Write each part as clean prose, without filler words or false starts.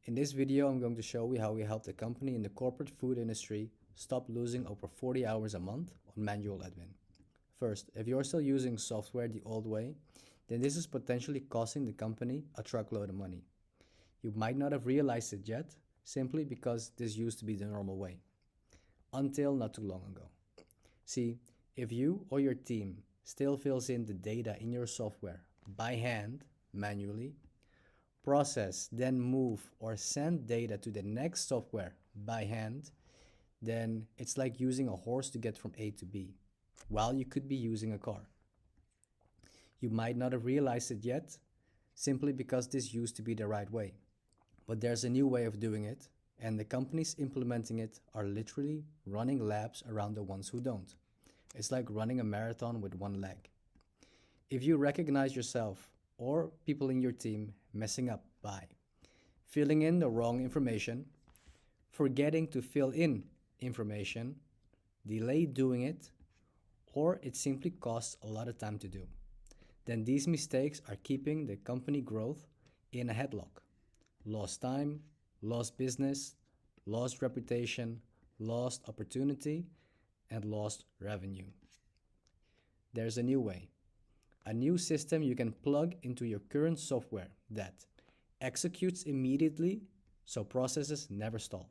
In this video, I'm going to show you how we helped a company in the corporate food industry stop losing over 40 hours a month on manual admin. First, if you're still using software the old way, then this is potentially costing the company a truckload of money. You might not have realized it yet, simply because this used to be the normal way, until not too long ago. See, if you or your team still fills in the data in your software by hand, manually, process, then move or send data to the next software by hand, then it's like using a horse to get from A to B, while you could be using a car. You might not have realized it yet, simply because this used to be the right way. But there's a new way of doing it, and the companies implementing it are literally running laps around the ones who don't. It's like running a marathon with one leg. If you recognize yourself or people in your team messing up by filling in the wrong information, forgetting to fill in information, delay doing it, or it simply costs a lot of time to do, then these mistakes are keeping the company growth in a headlock. Lost time, lost business, lost reputation, lost opportunity, and lost revenue. There's a new way. A new system you can plug into your current software that executes immediately so processes never stall.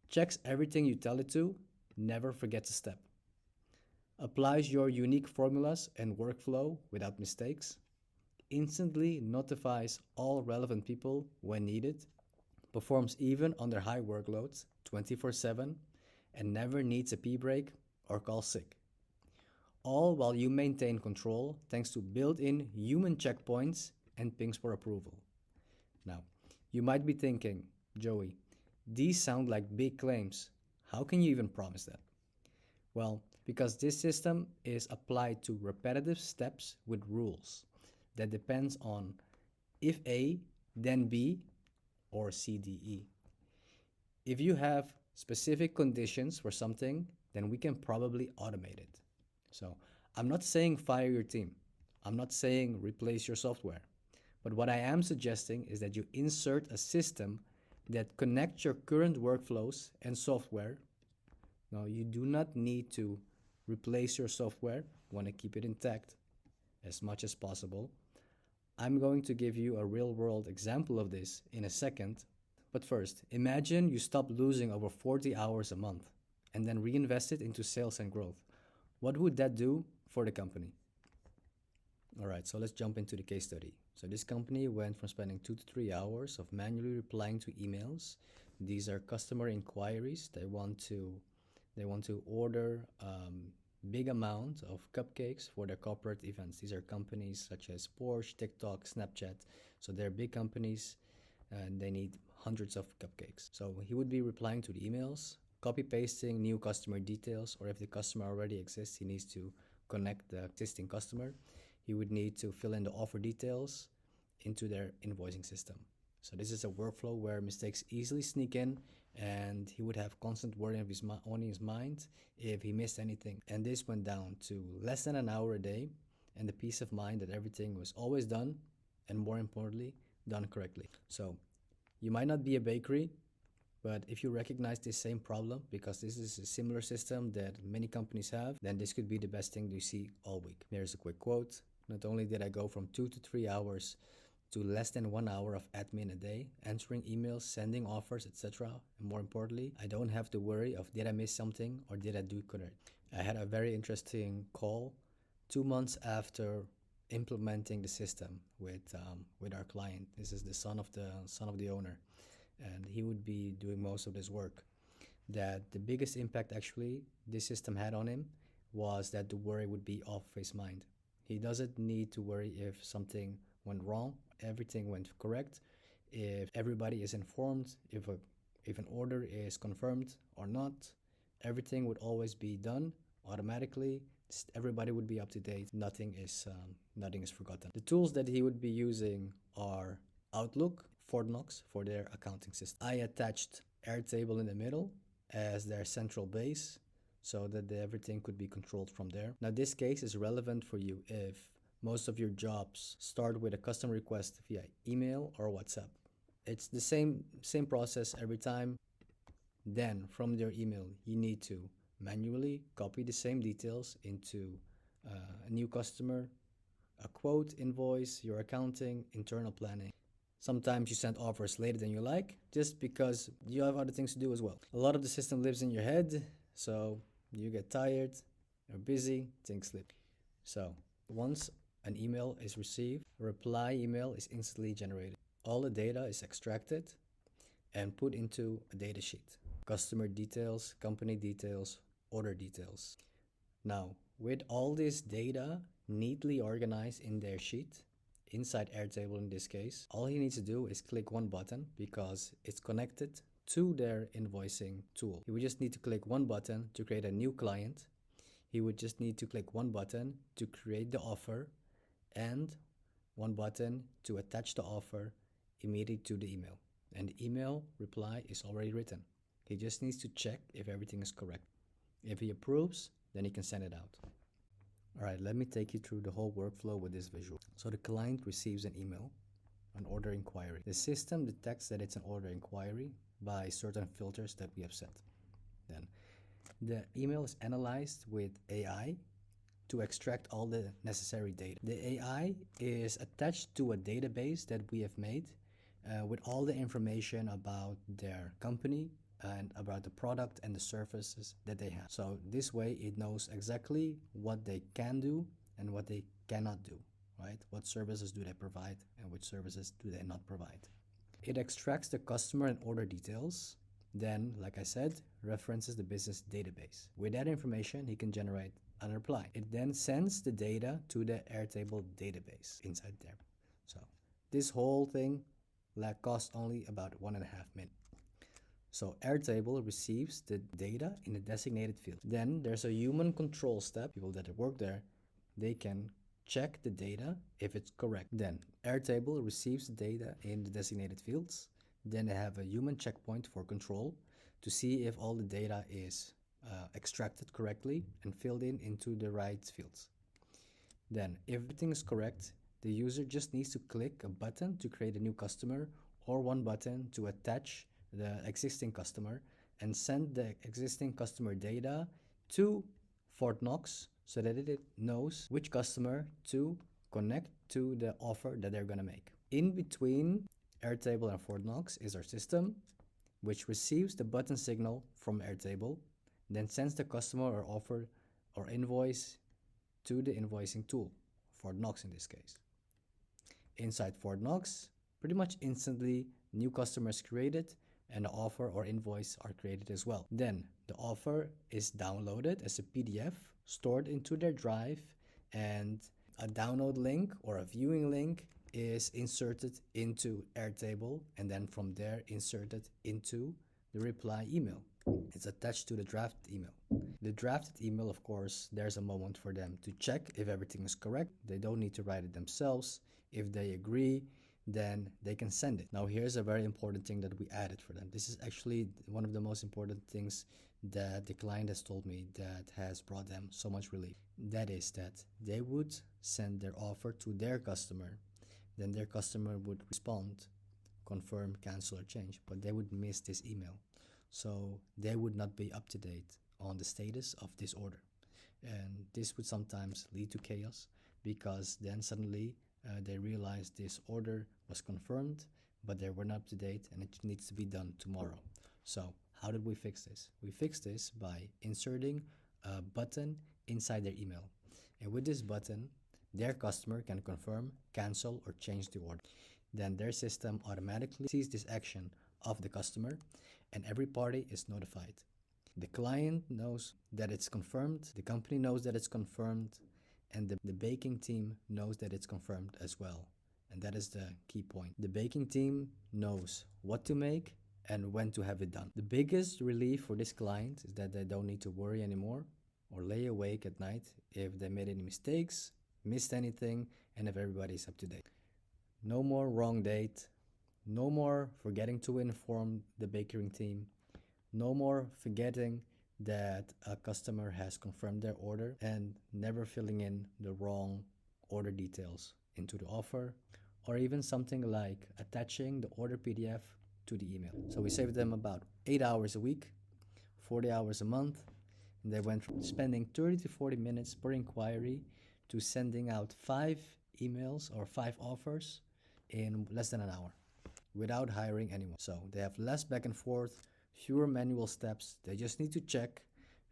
Checks everything you tell it to, never forgets a step. Applies your unique formulas and workflow without mistakes. Instantly notifies all relevant people when needed. Performs even under high workloads 24/7 and never needs a pee break or call sick. All while you maintain control thanks to built-in human checkpoints and pings for approval. Now, you might be thinking, Joey, these sound like big claims. How can you even promise that? Well, because this system is applied to repetitive steps with rules that depends on if A, then B, or C, D, E. If you have specific conditions for something, then we can probably automate it. So I'm not saying fire your team. I'm not saying replace your software. But what I am suggesting is that you insert a system that connects your current workflows and software. Now, you do not need to replace your software. You want to keep it intact as much as possible. I'm going to give you a real-world example of this in a second. But first, imagine you stop losing over 40 hours a month and then reinvest it into sales and growth. What would that do for the company? All right, so let's jump into the case study. So this company went from spending 2 to 3 hours of manually replying to emails. These are customer inquiries. They want to order big amount of cupcakes for their corporate events. These are companies such as Porsche, TikTok, Snapchat. So they're big companies and they need hundreds of cupcakes. So he would be replying to the emails, copy pasting new customer details, or if the customer already exists, he needs to connect the existing customer. He would need to fill in the offer details into their invoicing system. So this is a workflow where mistakes easily sneak in, and he would have constant worry on his mind if he missed anything. And this went down to less than an hour a day, and the peace of mind that everything was always done, and more importantly, done correctly. So you might not be a bakery, but if you recognize this same problem, because this is a similar system that many companies have, then this could be the best thing you see all week. Here's a quick quote. Not only did I go from 2 to 3 hours to less than 1 hour of admin a day, answering emails, sending offers, etc. And more importantly, I don't have to worry of did I miss something or did I do correct. I had a very interesting call 2 months after implementing the system with our client. This is the son of the owner, and he would be doing most of this work. That the biggest impact actually this system had on him was that the worry would be off his mind. He doesn't need to worry if something went wrong, everything went correct, if everybody is informed, if an order is confirmed or not, everything would always be done automatically. Everybody would be up to date. Nothing is forgotten. The tools that he would be using are Outlook, Fortnox for their accounting system. I attached Airtable in the middle as their central base so that everything could be controlled from there. Now this case is relevant for you if most of your jobs start with a custom request via email or WhatsApp. It's the same process every time. Then from your email, you need to manually copy the same details into a new customer, a quote, invoice, your accounting, internal planning. Sometimes you send offers later than you like, just because you have other things to do as well. A lot of the system lives in your head, so you get tired, you're busy, things slip. So once an email is received, a reply email is instantly generated. All the data is extracted and put into a data sheet. Customer details, company details, order details. Now, with all this data neatly organized in their sheet, inside Airtable in this case, all he needs to do is click one button because it's connected to their invoicing tool. He would just need to click one button to create a new client. He would just need to click one button to create the offer and one button to attach the offer immediately to the email. And the email reply is already written. He just needs to check if everything is correct. If he approves, then he can send it out. All right, let me take you through the whole workflow with this visual. So the client receives an email, an order inquiry. The system detects that it's an order inquiry by certain filters that we have set. Then the email is analyzed with AI to extract all the necessary data. The AI is attached to a database that we have made with all the information about their company and about the product and the services that they have. So this way it knows exactly what they can do and what they cannot do, right? What services do they provide and which services do they not provide. It extracts the customer and order details, then, like I said, references the business database. With that information, he can generate an reply. It then sends the data to the Airtable database inside there. So this whole thing costs only about 1.5 minutes. So Airtable receives the data in a designated field. Then there's a human control step. People that work there, they can check the data if it's correct. Then Airtable receives the data in the designated fields. Then they have a human checkpoint for control to see if all the data is extracted correctly and filled in into the right fields. Then if everything is correct, the user just needs to click a button to create a new customer or one button to attach the existing customer and send the existing customer data to Fort Knox so that it knows which customer to connect to the offer that they're going to make. In between Airtable and Fort Knox is our system, which receives the button signal from Airtable, then sends the customer or offer or invoice to the invoicing tool, Fort Knox in this case. Inside Fort Knox, pretty much instantly, new customers created and the offer or invoice are created as well. Then the offer is downloaded as a PDF, stored into their drive, and a download link or a viewing link is inserted into Airtable and then from there inserted into the reply email. It's attached to the drafted email. The drafted email, of course, there's a moment for them to check if everything is correct. They don't need to write it themselves. If they agree, then they can send it. Now here's a very important thing that we added for them. This is actually one of the most important things that the client has told me that has brought them so much relief. That is that they would send their offer to their customer, then their customer would respond, confirm, cancel, or change, but they would miss this email. So they would not be up to date on the status of this order. And this would sometimes lead to chaos because then suddenly they realize this order was confirmed, but they weren't up to date and it needs to be done tomorrow. So how did we fix this? We fixed this by inserting a button inside their email. And with this button, their customer can confirm, cancel, or change the order. Then their system automatically sees this action of the customer and every party is notified. The client knows that it's confirmed, the company knows that it's confirmed, and the baking team knows that it's confirmed as well. And that is the key point. The baking team knows what to make and when to have it done. The biggest relief for this client is that they don't need to worry anymore or lay awake at night if they made any mistakes, missed anything, and if everybody's up to date. No more wrong date, no more forgetting to inform the baking team, no more forgetting that a customer has confirmed their order and never filling in the wrong order details into the offer or even something like attaching the order PDF to the email. So we saved them about 8 hours a week, 40 hours a month, and they went from spending 30 to 40 minutes per inquiry to sending out 5 emails or 5 offers in less than an hour without hiring anyone. So they have less back and forth, fewer manual steps. They just need to check,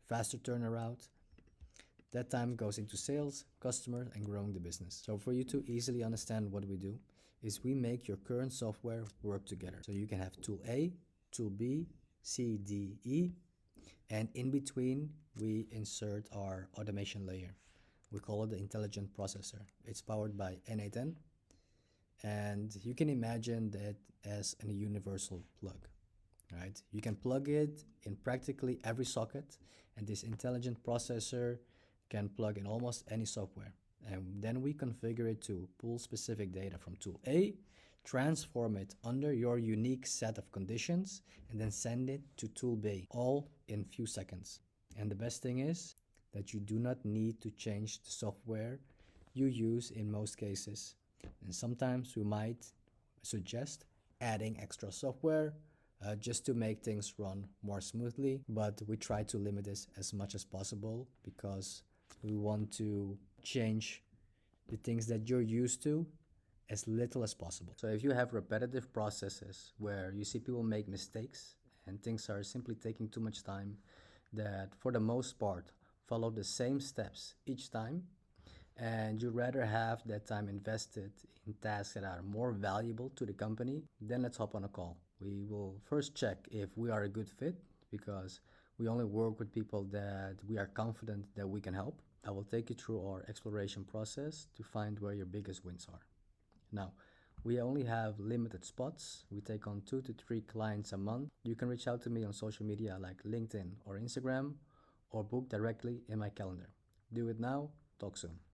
faster turnaround. That time goes into sales, customers, and growing the business. So for you to easily understand what we do, is we make your current software work together. So you can have tool A, tool B, C, D, E, and in between we insert our automation layer. We call it the intelligent processor. It's powered by N8N, and you can imagine that as a universal plug. Right? You can plug it in practically every socket, and this intelligent processor can plug in almost any software. And then we configure it to pull specific data from tool A, transform it under your unique set of conditions, and then send it to tool B, all in few seconds. And the best thing is that you do not need to change the software you use in most cases. And sometimes we might suggest adding extra software just to make things run more smoothly, but we try to limit this as much as possible because we want to change the things that you're used to as little as possible. So if you have repetitive processes where you see people make mistakes and things are simply taking too much time, that for the most part follow the same steps each time, and you'd rather have that time invested in tasks that are more valuable to the company, then let's hop on a call. We will first check if we are a good fit, because we only work with people that we are confident that we can help. I will take you through our exploration process to find where your biggest wins are. Now, we only have limited spots. We take on 2 to 3 clients a month. You can reach out to me on social media like LinkedIn or Instagram, or book directly in my calendar. Do it now. Talk soon.